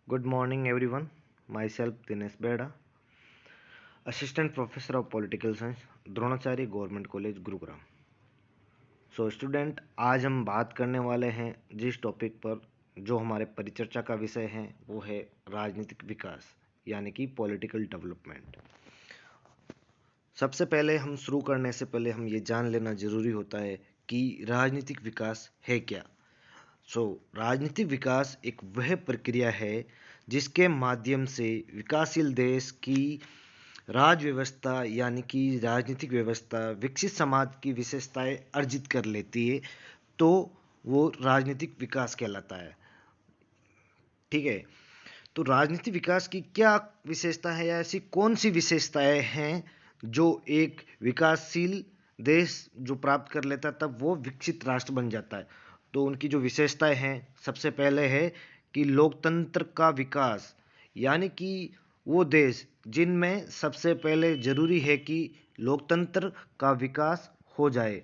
Good morning, everyone. Myself Dinesh Beda, Assistant Professor of Political Science, Dronacharya government college Gurugram. Student, आज हम बात करने वाले हैं जिस टॉपिक पर, जो हमारे परिचर्चा का विषय है, वो है राजनीतिक विकास यानी कि पॉलिटिकल डेवलपमेंट। सबसे पहले हम शुरू करने से पहले हम ये जान लेना जरूरी होता है कि राजनीतिक विकास है क्या। राजनीतिक विकास एक वह प्रक्रिया है जिसके माध्यम से विकासशील देश की राज व्यवस्था यानी कि राजनीतिक व्यवस्था विकसित समाज की विशेषताएं अर्जित कर लेती है, तो वो राजनीतिक विकास कहलाता है। ठीक है, तो राजनीतिक विकास की क्या विशेषता है या ऐसी कौन सी विशेषताएं हैं जो एक विकासशील देश जो प्राप्त कर लेता है तब वो विकसित राष्ट्र बन जाता है। तो उनकी जो विशेषताएं हैं, सबसे पहले है कि लोकतंत्र का विकास, यानी कि वो देश जिनमें सबसे पहले जरूरी है कि लोकतंत्र का विकास हो जाए।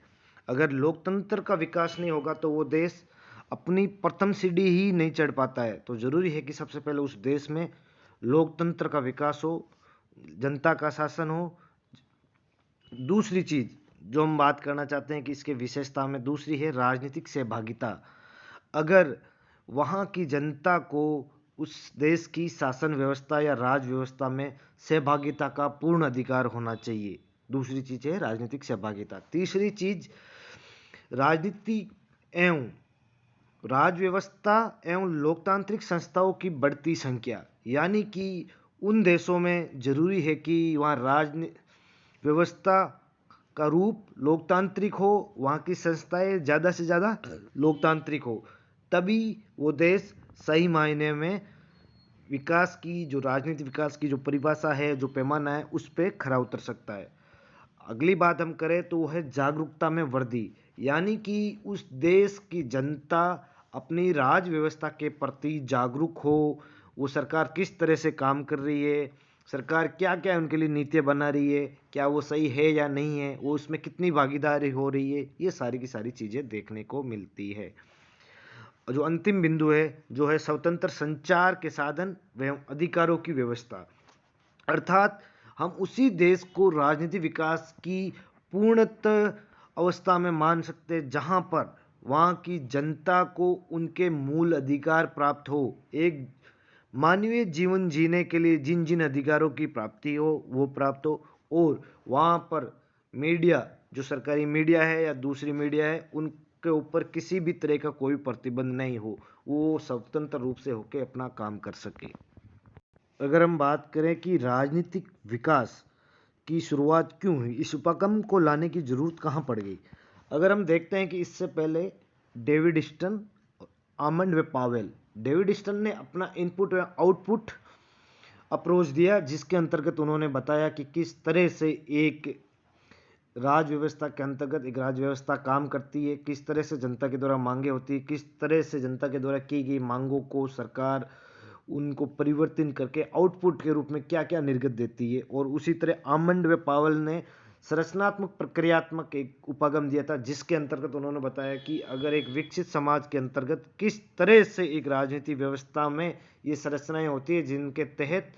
अगर लोकतंत्र का विकास नहीं होगा तो वो देश अपनी प्रथम सीढ़ी ही नहीं चढ़ पाता है। तो जरूरी है कि सबसे पहले उस देश में लोकतंत्र का विकास हो, जनता का शासन हो। दूसरी चीज जो हम बात करना चाहते हैं कि इसके विशेषता में दूसरी है राजनीतिक सहभागिता। अगर वहाँ की जनता को उस देश की शासन व्यवस्था या राज व्यवस्था में सहभागिता का पूर्ण अधिकार होना चाहिए। दूसरी चीज है राजनीतिक सहभागिता। तीसरी चीज राजनीति एवं राज व्यवस्था एवं लोकतांत्रिक संस्थाओं की बढ़ती संख्या, यानी कि उन देशों में जरूरी है कि वहाँ राज व्यवस्था का रूप लोकतांत्रिक हो, वहाँ की संस्थाएं ज़्यादा से ज़्यादा लोकतांत्रिक हो, तभी वो देश सही मायने में विकास की जो राजनीतिक विकास की जो परिभाषा है, जो पैमाना है, उस पर खरा उतर सकता है। अगली बात हम करें तो वो है जागरूकता में वृद्धि, यानी कि उस देश की जनता अपनी राज व्यवस्था के प्रति जागरूक हो। वो सरकार किस तरह से काम कर रही है, सरकार क्या क्या उनके लिए नीतियाँ बना रही है, क्या वो सही है या नहीं है, वो उसमें कितनी भागीदारी हो रही है, ये सारी की सारी चीज़ें देखने को मिलती है। और जो अंतिम बिंदु है, जो है स्वतंत्र संचार के साधन एवं अधिकारों की व्यवस्था, अर्थात हम उसी देश को राजनीतिक विकास की पूर्णतः अवस्था में मान सकते हैं जहां पर वहां की जनता को उनके मूल अधिकार प्राप्त हो। एक मानवीय जीवन जीने के लिए जिन जिन अधिकारों की प्राप्ति हो वो प्राप्त हो, और वहां पर मीडिया, जो सरकारी मीडिया है या दूसरी मीडिया है, उनके ऊपर किसी भी तरह का कोई प्रतिबंध नहीं हो, वो स्वतंत्र रूप से होकर अपना काम कर सके। अगर हम बात करें कि राजनीतिक विकास की शुरुआत क्यों हुई, इस उपक्रम को लाने की जरूरत कहाँ पड़ गई। अगर हम देखते हैं कि इससे पहले डेविड स्टन, आमंड व पावेल, डेविड स्टन ने अपना इनपुट व आउटपुट अप्रोच दिया, जिसके अंतर्गत उन्होंने बताया कि किस तरह से एक राज व्यवस्था के अंतर्गत एक राज व्यवस्था काम करती है, किस तरह से जनता के द्वारा मांगे होती है, किस तरह से जनता के द्वारा की गई मांगों को सरकार उनको परिवर्तन करके आउटपुट के रूप में क्या क्या निर्गत देती है। और उसी तरह आमंड व पावल ने संरचनात्मक प्रक्रियात्मक एक उपागम दिया था, जिसके अंतर्गत उन्होंने बताया कि अगर एक विकसित समाज के अंतर्गत किस तरह से एक राजनीतिक व्यवस्था में ये संरचनाएं होती है, जिनके तहत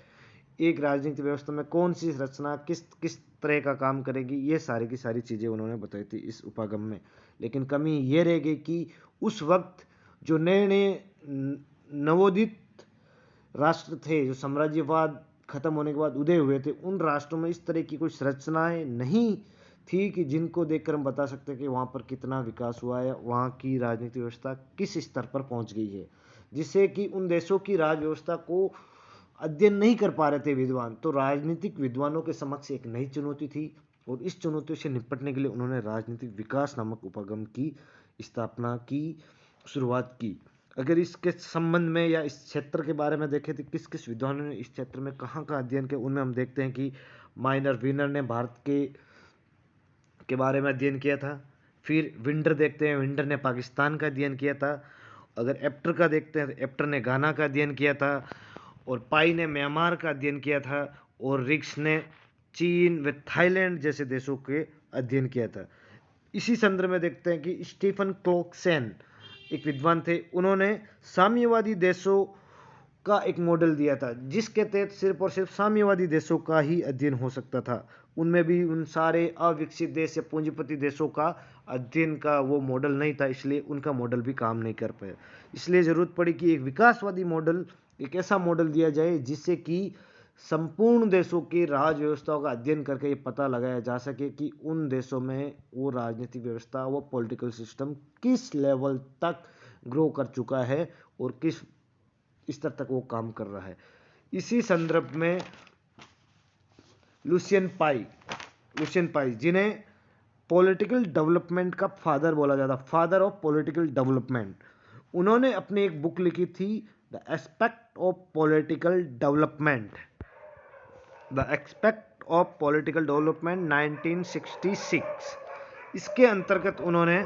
एक राजनीतिक व्यवस्था में कौन सी रचना किस किस तरह का काम करेगी, ये सारी की सारी चीज़ें उन्होंने बताई थी इस उपागम में। लेकिन कमी ये रह गई कि उस वक्त जो नए नए नवोदित राष्ट्र थे, जो साम्राज्यवाद खत्म होने के बाद उदय हुए थे, उन राष्ट्रों में इस तरह की कुछ रचनाएं नहीं थी कि जिनको देखकर हम बता सकते हैं कि वहाँ पर कितना विकास हुआ है, वहाँ की राजनीतिक व्यवस्था किस स्तर पर पहुँच गई है, जिससे कि उन देशों की राज व्यवस्था को अध्ययन नहीं कर पा रहे थे विद्वान। तो राजनीतिक विद्वानों के समक्ष एक नई चुनौती थी, और इस चुनौती से निपटने के लिए उन्होंने राजनीतिक विकास नामक उपगम की स्थापना की, शुरुआत की। अगर इसके संबंध में या इस क्षेत्र के बारे में देखें तो किस किस विद्वानों ने इस क्षेत्र में कहाँ का अध्ययन किया, उनमें हम देखते हैं कि माइनर विनर ने भारत के बारे में अध्ययन किया था। फिर विंडर देखते हैं, विंडर ने पाकिस्तान का अध्ययन किया था। अगर एप्टर का देखते हैं तो एप्टर ने गाना का अध्ययन किया था, और पाई ने म्यांमार का अध्ययन किया था, और रिक्स ने चीन व थाईलैंड जैसे देशों के अध्ययन किया था। इसी संदर्भ में देखते हैं कि स्टीफन क्लोक्सेन एक विद्वान थे, उन्होंने साम्यवादी देशों का एक मॉडल दिया था, जिसके तहत सिर्फ और सिर्फ साम्यवादी देशों का ही अध्ययन हो सकता था। उनमें भी उन सारे अविकसित देश या पूंजीपति देशों का अध्ययन का वो मॉडल नहीं था, इसलिए उनका मॉडल भी काम नहीं कर पाया। इसलिए जरूरत पड़ी कि एक विकासवादी मॉडल, एक ऐसा मॉडल दिया जाए जिससे कि संपूर्ण देशों की राज व्यवस्थाओं का अध्ययन करके ये पता लगाया जा सके कि उन देशों में वो राजनीतिक व्यवस्था, वो पॉलिटिकल सिस्टम किस लेवल तक ग्रो कर चुका है और किस स्तर तक वो काम कर रहा है। इसी संदर्भ में लुसियन पाई जिन्हें पॉलिटिकल डेवलपमेंट का फादर बोला जाता, फादर ऑफ पॉलिटिकल डेवलपमेंट, उन्होंने अपनी एक बुक लिखी थी the aspect of political development, 1966। इसके अंतर्गत उन्होंने,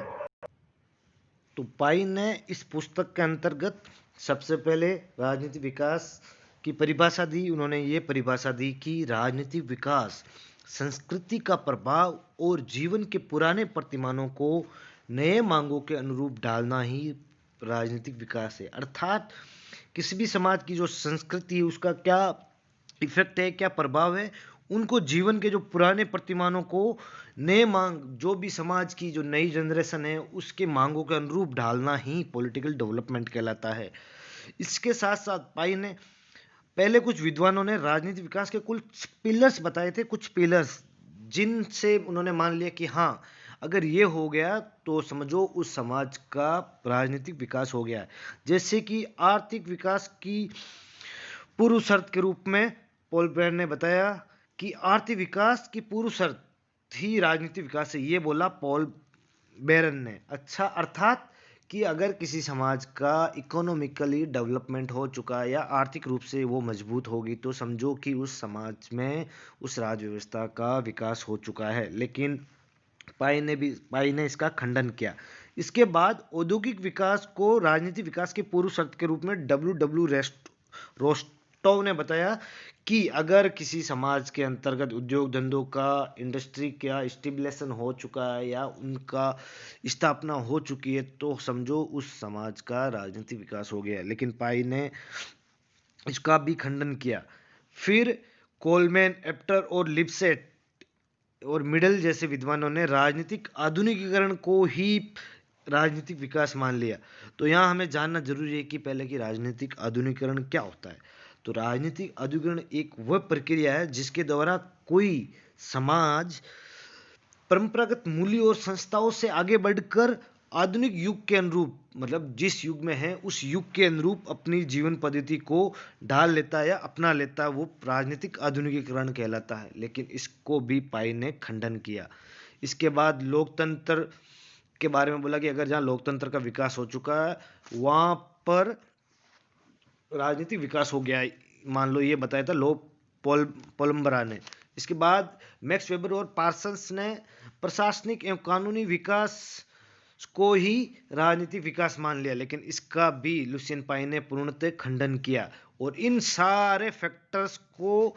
तो पाई ने इस पुस्तक के अंतर्गत सबसे पहले राजनीतिक विकास की परिभाषा दी। उन्होंने ये परिभाषा दी कि राजनीतिक विकास संस्कृति का प्रभाव और जीवन के पुराने प्रतिमानों को नए मांगों के अनुरूप डालना ही राजनीतिक विकास है। अर्थात किसी भी समाज की जो संस्कृति है उसका क्या इफेक्ट है, क्या प्रभाव है, उनको जीवन के जो पुराने प्रतिमानों को नए मांग, जो भी समाज की जो नई जनरेशन है उसके मांगों के अनुरूप ढालना ही पॉलिटिकल डेवलपमेंट कहलाता है। इसके साथ साथ पाई ने, पहले कुछ विद्वानों ने राजनीतिक विकास के कुछ पिलर्स बताए थे, कुछ पिलर्स जिनसे उन्होंने मान लिया कि हाँ, अगर ये हो गया तो समझो उस समाज का राजनीतिक विकास हो गया है। जैसे कि आर्थिक विकास की पूर्व शर्त के रूप में पॉल ब्रेयर ने बताया कि आर्थिक विकास की पूर्व शर्त ही राजनीतिक विकास है, ये बोला पॉल बेरन ने। अच्छा, अर्थात कि अगर किसी समाज का इकोनॉमिकली डेवलपमेंट हो चुका है या आर्थिक रूप से वो मजबूत होगी तो समझो कि उस समाज में उस राज व्यवस्था का विकास हो चुका है। लेकिन पाई ने इसका खंडन किया। इसके बाद औद्योगिक विकास को राजनीतिक विकास की पूर्व शर्त के रूप में रोस्टोव ने बताया कि अगर किसी समाज के अंतर्गत उद्योग धंधों का, इंडस्ट्री का स्टेबलेशन हो चुका है या उनका स्थापना हो चुकी है तो समझो उस समाज का राजनीतिक विकास हो गया है। लेकिन पाई ने इसका भी खंडन किया। फिर कोलमैन, एप्टर और लिपसेट और मिडल जैसे विद्वानों ने राजनीतिक आधुनिकीकरण को ही राजनीतिक विकास मान लिया। तो यहाँ हमें जानना जरूरी है कि पहले कि राजनीतिक आधुनिकीकरण क्या होता है। तो राजनीतिक आधुनिकीकरण एक वह प्रक्रिया है जिसके द्वारा कोई समाज परंपरागत मूल्यों और संस्थाओं से आगे बढ़कर आधुनिक युग के अनुरूप, मतलब जिस युग में है उस युग के अनुरूप अपनी जीवन पद्धति को ढाल लेता है या अपना लेता है, वो राजनीतिक आधुनिकीकरण कहलाता है। लेकिन इसको भी पाई ने खंडन किया। इसके बाद लोकतंत्र के बारे में बोला कि अगर जहाँ लोकतंत्र का विकास हो चुका है वहां पर राजनीतिक विकास हो गया है, मान लो, ये बताया था पोलम्बरा ने। इसके बाद मैक्स वेबर और पार्सन्स ने प्रशासनिक एवं कानूनी विकास को ही राजनीतिक विकास मान लिया। लेकिन इसका भी लुसियन पाई ने पूर्णतः खंडन किया। और इन सारे फैक्टर्स को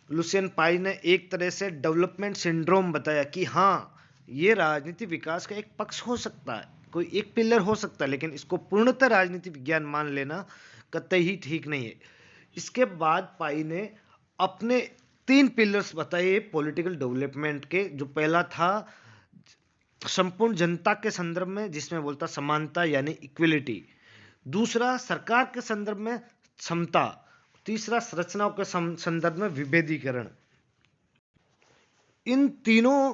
लुसियन पाई ने एक तरह से डेवलपमेंट सिंड्रोम बताया कि हाँ, ये राजनीतिक विकास का एक पक्ष हो सकता है, कोई एक पिलर हो सकता है, लेकिन इसको पूर्णतः राजनीतिक विज्ञान मान लेना कतई ही ठीक नहीं है। इसके बाद पाई ने अपने 3 पिलर्स बताए पॉलिटिकल डेवलपमेंट के। जो पहला था संपूर्ण जनता के संदर्भ में, जिसमें बोलता समानता यानी इक्वलिटी। दूसरा सरकार के संदर्भ में समता। तीसरा संरचनाओं के संदर्भ में विभेदीकरण। इन तीनों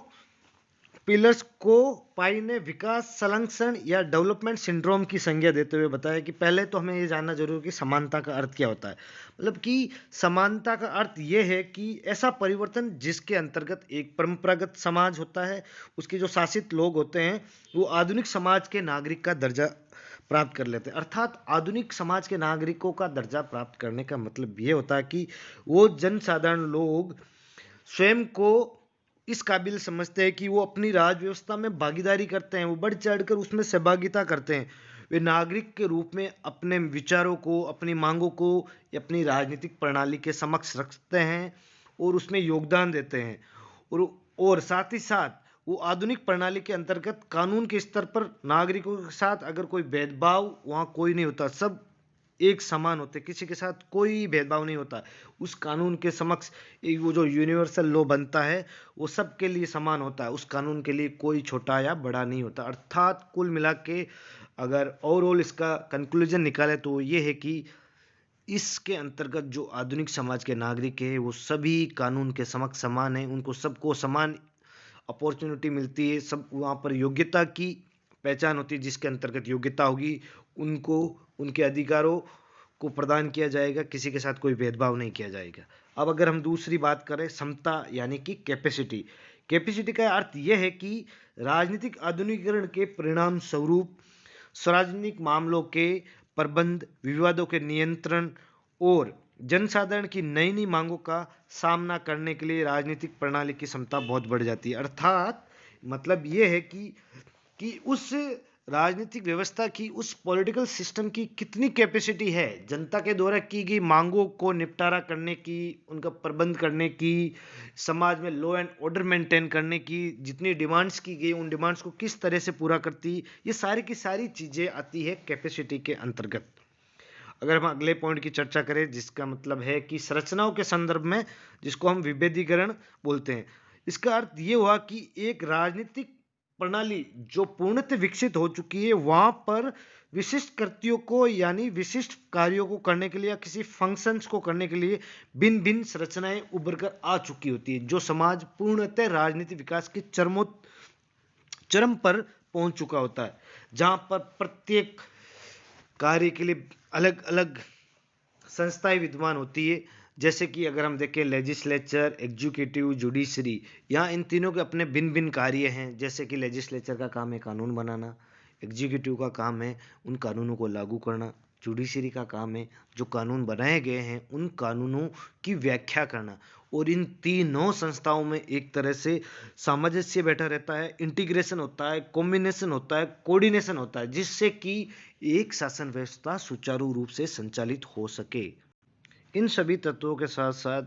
पिलर्स को पाई ने विकास संलक्षण या डेवलपमेंट सिंड्रोम की संज्ञा देते हुए बताया कि पहले तो हमें ये जानना जरूरी है कि समानता का अर्थ क्या होता है। मतलब कि समानता का अर्थ ये है कि ऐसा परिवर्तन जिसके अंतर्गत एक परंपरागत समाज होता है, उसके जो शासित लोग होते हैं वो आधुनिक समाज के नागरिक का दर्जा प्राप्त कर लेते हैं। अर्थात आधुनिक समाज के नागरिकों का दर्जा प्राप्त करने का मतलब ये होता है कि वो जनसाधारण लोग स्वयं को इस काबिल समझते हैं कि वो अपनी राज व्यवस्था में भागीदारी करते हैं, वो बढ़ चढ़कर उसमें सहभागिता करते हैं। वे नागरिक के रूप में अपने विचारों को, अपनी मांगों को अपनी राजनीतिक प्रणाली के समक्ष रखते हैं और उसमें योगदान देते हैं। और साथ ही साथ वो आधुनिक प्रणाली के अंतर्गत कानून के स्तर पर नागरिकों के साथ अगर कोई भेदभाव वहाँ कोई नहीं होता, सब एक समान होते, किसी के साथ कोई भेदभाव नहीं होता। उस कानून के समक्ष वो जो यूनिवर्सल लॉ बनता है वो सबके लिए समान होता है। उस कानून के लिए कोई छोटा या बड़ा नहीं होता। अर्थात कुल मिला के अगर ओवरऑल इसका कंक्लूजन निकाले तो ये है कि इसके अंतर्गत जो आधुनिक समाज के नागरिक है वो सभी कानून के समक्ष समान है। उनको सबको समान अपॉर्चुनिटी मिलती है। सब वहाँ पर योग्यता की पहचान होती है, जिसके अंतर्गत योग्यता होगी उनको उनके अधिकारों को प्रदान किया जाएगा, किसी के साथ कोई भेदभाव नहीं किया जाएगा। अब अगर हम दूसरी बात करें क्षमता यानी कि कैपेसिटी, कैपेसिटी का अर्थ यह है कि राजनीतिक आधुनिकीकरण के परिणाम स्वरूप सार्वजनिक मामलों के प्रबंध, विवादों के नियंत्रण और जनसाधारण की नई नई मांगों का सामना करने के लिए राजनीतिक प्रणाली की क्षमता बहुत बढ़ जाती है। अर्थात मतलब ये है कि उस राजनीतिक व्यवस्था की, उस पॉलिटिकल सिस्टम की कितनी कैपेसिटी है जनता के द्वारा की गई मांगों को निपटारा करने की, उनका प्रबंध करने की, समाज में लॉ एंड ऑर्डर मेंटेन करने की, जितनी डिमांड्स की गई उन डिमांड्स को किस तरह से पूरा करती, ये सारी की सारी चीजें आती है कैपेसिटी के अंतर्गत। अगर हम अगले पॉइंट की चर्चा करें जिसका मतलब है कि संरचनाओं के संदर्भ में, जिसको हम विभेदीकरण बोलते हैं, इसका अर्थ ये हुआ कि एक राजनीतिक प्रणाली जो पूर्णतः विकसित हो चुकी है वहां पर विशिष्ट कृत्यों को यानी विशिष्ट कार्यों को करने के लिए या किसी फंक्शंस को करने के लिए भिन्न भिन्न संरचनाएं उभर कर आ चुकी होती है। जो समाज पूर्णतः राजनीतिक विकास के चरम पर पहुंच चुका होता है, जहां पर प्रत्येक कार्य के लिए अलग अलग संस्थाएं विद्यमान होती है। जैसे कि अगर हम देखें लेजिस्लेचर, एग्जीक्यूटिव, जुडिशरी, यहाँ इन तीनों के अपने भिन्न भिन्न कार्य हैं। जैसे कि लेजिस्लेचर का काम है कानून बनाना, एग्जीक्यूटिव का काम है उन कानूनों को लागू करना, जुडिशरी का काम है जो कानून बनाए गए हैं उन कानूनों की व्याख्या करना। और इन तीनों संस्थाओं में एक तरह से सामंजस्य बैठा रहता है, इंटीग्रेशन होता है, कॉम्बिनेशन होता है, कोऑर्डिनेशन होता है, जिससे कि एक शासन व्यवस्था सुचारू रूप से संचालित हो सके। इन सभी तत्वों के साथ साथ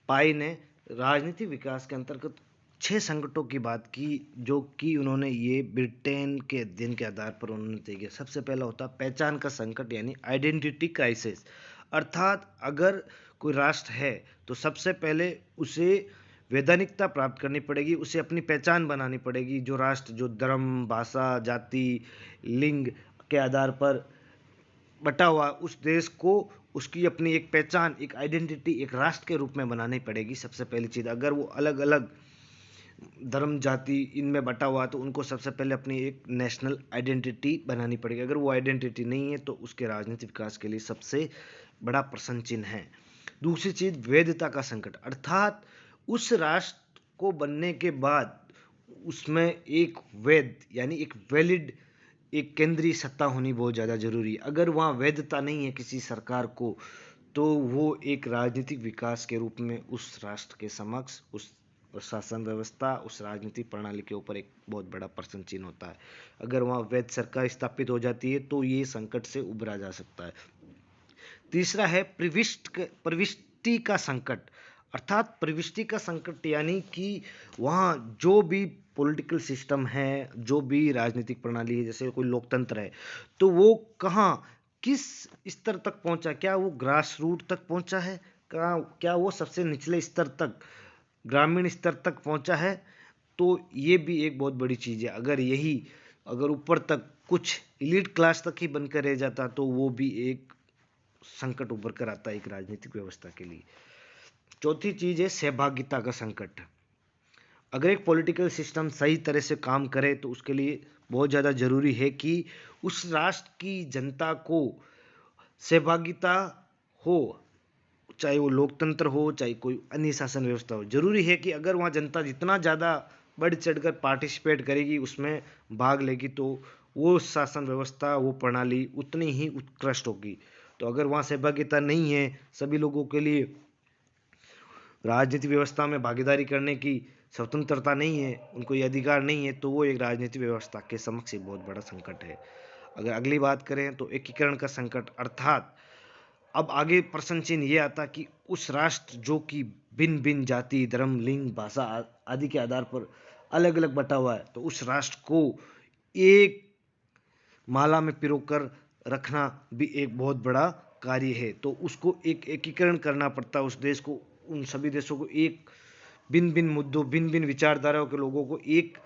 पाई ने राजनीतिक विकास के अंतर्गत 6 संकटों की बात की, जो कि उन्होंने ये ब्रिटेन के अध्ययन के आधार पर उन्होंने तय किया। सबसे पहला होता पहचान का संकट यानी आइडेंटिटी क्राइसिस। अर्थात अगर कोई राष्ट्र है तो सबसे पहले उसे वैधानिकता प्राप्त करनी पड़ेगी, उसे अपनी पहचान बनानी पड़ेगी। जो राष्ट्र जो धर्म, भाषा, जाति, लिंग के आधार पर बटा हुआ उस देश को उसकी अपनी एक पहचान, एक आइडेंटिटी एक राष्ट्र के रूप में बनानी पड़ेगी। सबसे पहली चीज़, अगर वो अलग अलग धर्म, जाति इनमें बटा हुआ तो उनको सबसे पहले अपनी एक नेशनल आइडेंटिटी बनानी पड़ेगी। अगर वो आइडेंटिटी नहीं है तो उसके राजनीतिक विकास के लिए सबसे बड़ा प्रश्न चिन्ह है। दूसरी चीज़ वैधता का संकट, अर्थात उस राष्ट्र को बनने के बाद उसमें एक वैध यानी एक वैलिड एक केंद्रीय सत्ता होनी बहुत ज़्यादा जरूरी है। अगर वहाँ वैधता नहीं है किसी सरकार को तो वो एक राजनीतिक विकास के रूप में उस राष्ट्र के समक्ष उस शासन व्यवस्था, उस राजनीतिक प्रणाली के ऊपर एक बहुत बड़ा प्रश्न चिन्ह होता है। अगर वहाँ वैध सरकार स्थापित हो जाती है तो ये संकट से उबरा जा सकता है। तीसरा है प्रविष्टि का संकट, अर्थात प्रविष्टि का संकट यानी कि वहाँ जो भी पॉलिटिकल सिस्टम है, जो भी राजनीतिक प्रणाली है, जैसे कोई लोकतंत्र है तो वो कहाँ किस स्तर तक पहुंचा, क्या वो ग्रास रूट तक पहुंचा है, क्या वो सबसे निचले स्तर तक, ग्रामीण स्तर तक पहुंचा है। तो ये भी एक बहुत बड़ी चीज़ है। अगर ऊपर तक कुछ इलीट क्लास तक ही बनकर रह जाता तो वो भी एक संकट उभर कर आता है एक राजनीतिक व्यवस्था के लिए। चौथी चीज है सहभागिता का संकट। अगर एक पॉलिटिकल सिस्टम सही तरह से काम करे तो उसके लिए बहुत ज़्यादा जरूरी है कि उस राष्ट्र की जनता को सहभागिता हो, चाहे वो लोकतंत्र हो चाहे कोई अन्य शासन व्यवस्था हो। जरूरी है कि अगर वहाँ जनता जितना ज़्यादा बढ़ चढ़कर पार्टिसिपेट करेगी, उसमें भाग लेगी, तो वो शासन व्यवस्था, वो प्रणाली उतनी ही उत्कृष्ट होगी। तो अगर वहाँ सहभागिता नहीं है, सभी लोगों के लिए राजनीतिक व्यवस्था में भागीदारी करने की स्वतंत्रता नहीं है, उनको ये अधिकार नहीं है, तो वो एक राजनीतिक व्यवस्था के समक्ष एक बहुत बड़ा संकट है। अगर अगली बात करें तो एकीकरण का संकट, अर्थात अब आगे प्रश्न चिन्ह ये आता कि उस राष्ट्र जो कि भिन्न भिन्न जाति, धर्म, लिंग, भाषा आदि के आधार पर अलग अलग बटा हुआ है, तो उस राष्ट्र को एक माला में पिरोकर रखना भी एक बहुत बड़ा कार्य है। तो उसको एक एकीकरण करना पड़ता है उस देश को, उन सभी देशों को एक भिन्न भिन्न मुद्दों, भिन्न भिन्न विचारधाराओं के लोगों को एक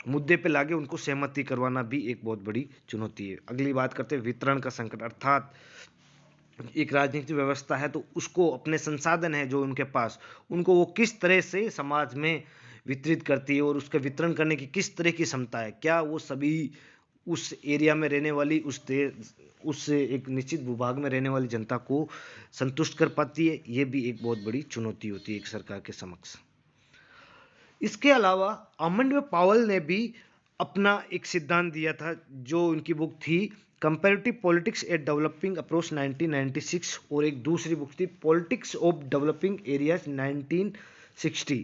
मुद्दे पे लाके उनको सहमति करवाना भी एक बहुत बड़ी चुनौती है। अगली बात करते हैं वितरण का संकट, अर्थात एक राजनीतिक व्यवस्था है तो उसको अपने संसाधन है जो उनके पास, उनको वो किस तरह से समाज में वितरित करती है और उसका वितरण करने की किस तरह की क्षमता है। क्या वो सभी उस एरिया में रहने वाली उस एक निश्चित भूभाग में रहने वाली जनता को संतुष्ट कर पाती है, ये भी एक बहुत बड़ी चुनौती होती है एक सरकार के समक्ष। इसके अलावा अमंडव पावल ने भी अपना एक सिद्धांत दिया था, जो उनकी बुक थी comparative politics at developing approach 1996, और एक दूसरी बुक थी पॉलिटिक्स ऑफ डेवलपिंग एरियाज 1960।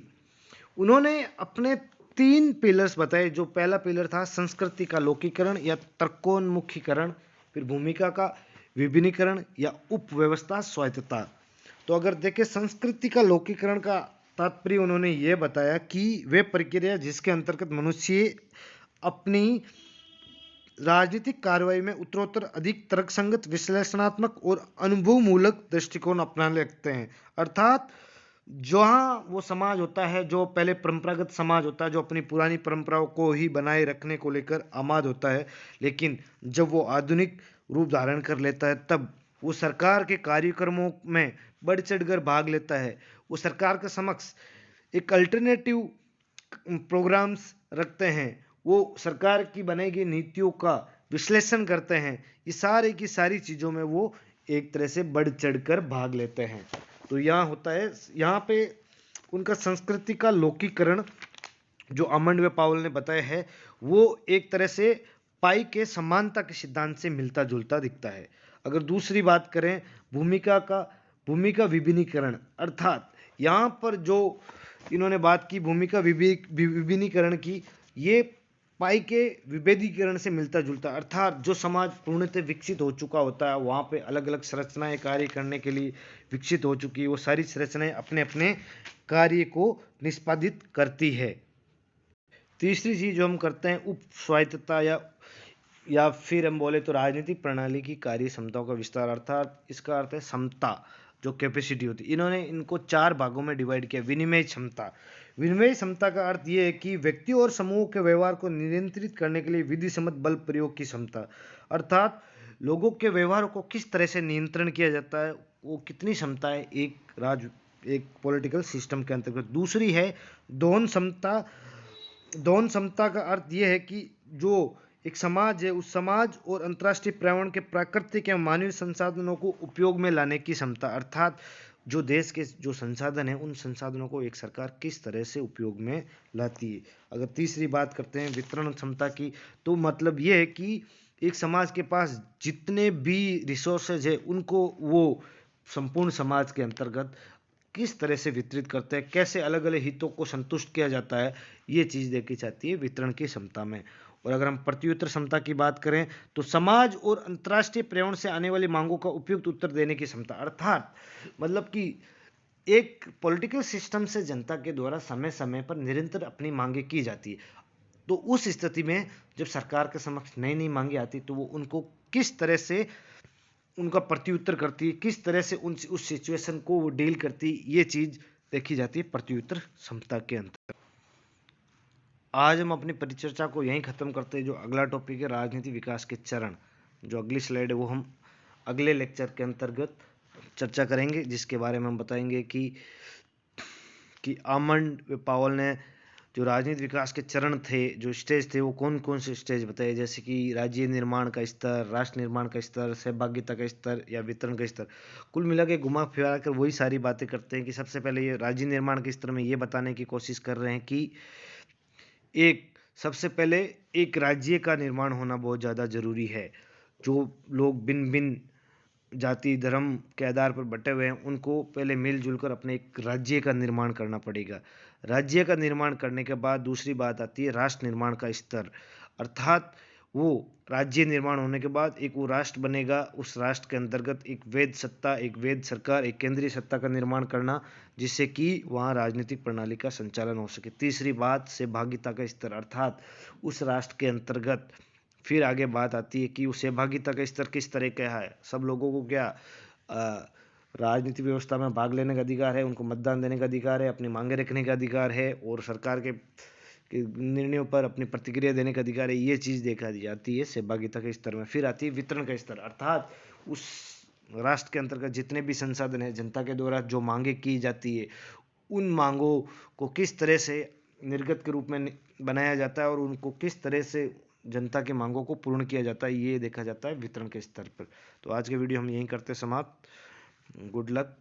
उन्होंने अपने 3 पिलर्स बताए। जो पहला पिलर था संस्कृति का लोकीकरण या तर्कोन्मुखीकरण, फिर भूमिका का विभिन्नीकरण या उपव्यवस्था स्वायत्तता। तो अगर देखें संस्कृति का लोकीकरण का तात्पर्य उन्होंने ये बताया कि वे प्रक्रिया जिसके अंतर्गत मनुष्य अपनी राजनीतिक कार्रवाई में उत्तरोत्तर अधिक तर्कसंगत, विश्लेषणात्मक और अनुभवमूलक दृष्टिकोण अपनाने लगते हैं। अर्थात जहाँ वो समाज होता है जो पहले परंपरागत समाज होता है, जो अपनी पुरानी परंपराओं को ही बनाए रखने को लेकर आमाद होता है, लेकिन जब वो आधुनिक रूप धारण कर लेता है तब वो सरकार के कार्यक्रमों में बढ़ चढ़कर भाग लेता है। वो सरकार के समक्ष एक अल्टरनेटिव प्रोग्राम्स रखते हैं, वो सरकार की बनाई गई नीतियों का विश्लेषण करते हैं। ये सारे की सारी चीज़ों में वो एक तरह से बढ़ चढ़कर भाग लेते हैं। तो यहाँ होता है, यहाँ पे उनका संस्कृति का लोकीकरण जो अमंडव पावल ने बताया है वो एक तरह से पाई के समानता के सिद्धांत से मिलता जुलता दिखता है। अगर दूसरी बात करें भूमिका विभिन्नीकरण, अर्थात यहाँ पर जो इन्होंने बात की भूमिका विभिन्नीकरण की, ये पाई के विभेदीकरण से मिलता जुलता, अर्थात जो समाज पूर्णतः विकसित हो चुका होता है वहाँ पे अलग अलग संरचनाएं कार्य करने के लिए विकसित हो चुकी है, वो सारी संरचनाएं अपने अपने कार्य को निष्पादित करती है। तीसरी चीज जो हम करते हैं उप स्वायत्तता या फिर हम बोले तो राजनीतिक प्रणाली की कार्य क्षमताओं का विस्तार, अर्थात इसका अर्थ है क्षमता, जो कैपेसिटी होती है। इन्होंने इनको 4 भागों में डिवाइड किया। विनिमय क्षमता, विनिमय क्षमता का अर्थ यह है कि व्यक्ति और समूह के व्यवहार को नियंत्रित करने के लिए विधि सम्मत बल प्रयोग की क्षमता, अर्थात लोगों के व्यवहार को किस तरह से नियंत्रण किया जाता है, वो कितनी क्षमता है एक पॉलिटिकल सिस्टम के अंतर्गत। दूसरी है दोहन क्षमता। दोहन क्षमता का अर्थ यह है कि जो एक समाज है उस समाज और अंतर्राष्ट्रीय पर्यावरण के प्राकृतिक एवं मानवीय संसाधनों को उपयोग में लाने की क्षमता, अर्थात जो देश के जो संसाधन है उन संसाधनों को एक सरकार किस तरह से उपयोग में लाती है। अगर तीसरी बात करते हैं वितरण क्षमता की, तो मतलब ये है कि एक समाज के पास जितने भी रिसोर्सेज है उनको वो संपूर्ण समाज के अंतर्गत किस तरह से वितरित करते हैं, कैसे अलग अलग हितों को संतुष्ट किया जाता है, ये चीज़ देखी जाती है वितरण की क्षमता में। और अगर हम प्रत्युत्तर क्षमता की बात करें तो समाज और अंतर्राष्ट्रीय पर्यावरण से आने वाली मांगों का उपयुक्त उत्तर देने की क्षमता, अर्थात मतलब कि एक पॉलिटिकल सिस्टम से जनता के द्वारा समय समय पर निरंतर अपनी मांगे की जाती है। तो उस स्थिति में जब सरकार के समक्ष नई नई मांगे आती तो वो उनको किस तरह से उनका प्रत्युत्तर करती है, किस तरह से उस सिचुएशन को वो डील करती है, ये चीज़ देखी जाती है प्रत्युत्तर क्षमता के अंतर। आज हम अपनी परिचर्चा को यहीं ख़त्म करते हैं। जो अगला टॉपिक है राजनीति विकास के चरण, जो अगली स्लाइड है वो हम अगले लेक्चर के अंतर्गत चर्चा करेंगे, जिसके बारे में हम बताएंगे कि आमंड पावल ने जो राजनीतिक विकास के चरण थे, जो स्टेज थे, वो कौन कौन से स्टेज बताए, जैसे कि राज्य निर्माण का स्तर, राष्ट्र निर्माण का स्तर, सहभागिता का स्तर या वितरण का स्तर। कुल मिला के घुमा फिरा कर वही सारी बातें करते हैं कि सबसे पहले ये राज्य निर्माण के स्तर में ये बताने की कोशिश कर रहे हैं कि सबसे पहले एक राज्य का निर्माण होना बहुत ज़्यादा ज़रूरी है। जो लोग भिन्न भिन्न जाति धर्म के आधार पर बटे हुए हैं उनको पहले मिलजुल कर अपने एक राज्य का निर्माण करना पड़ेगा। राज्य का निर्माण करने के बाद दूसरी बात आती है राष्ट्र निर्माण का स्तर, अर्थात वो राज्य निर्माण होने के बाद एक वो राष्ट्र बनेगा, उस राष्ट्र के अंतर्गत एक वैध सत्ता, एक वैध सरकार, एक केंद्रीय सत्ता का निर्माण करना, जिससे कि वहाँ राजनीतिक प्रणाली का संचालन हो सके। तीसरी बात सहभागिता का स्तर, अर्थात उस राष्ट्र के अंतर्गत फिर आगे बात आती है कि वो सहभागिता का स्तर किस तरह का है। सब लोगों को क्या राजनीति व्यवस्था में भाग लेने का अधिकार है, उनको मतदान देने का अधिकार है, अपनी मांगे रखने का अधिकार है और सरकार के निर्णयों पर अपनी प्रतिक्रिया देने का अधिकार है। ये चीज़ देखा जाती है सहभागिता के स्तर में। फिर आती है वितरण का स्तर, अर्थात उस राष्ट्र के अंतर्गत जितने भी संसाधन है, जनता के द्वारा जो मांगे की जाती है, उन मांगों को किस तरह से निर्गत के रूप में बनाया जाता है और उनको किस तरह से जनता की मांगों को पूर्ण किया जाता है, ये देखा जाता है वितरण के स्तर पर। तो आज के वीडियो हम यहीं करते समाप्त। Good luck.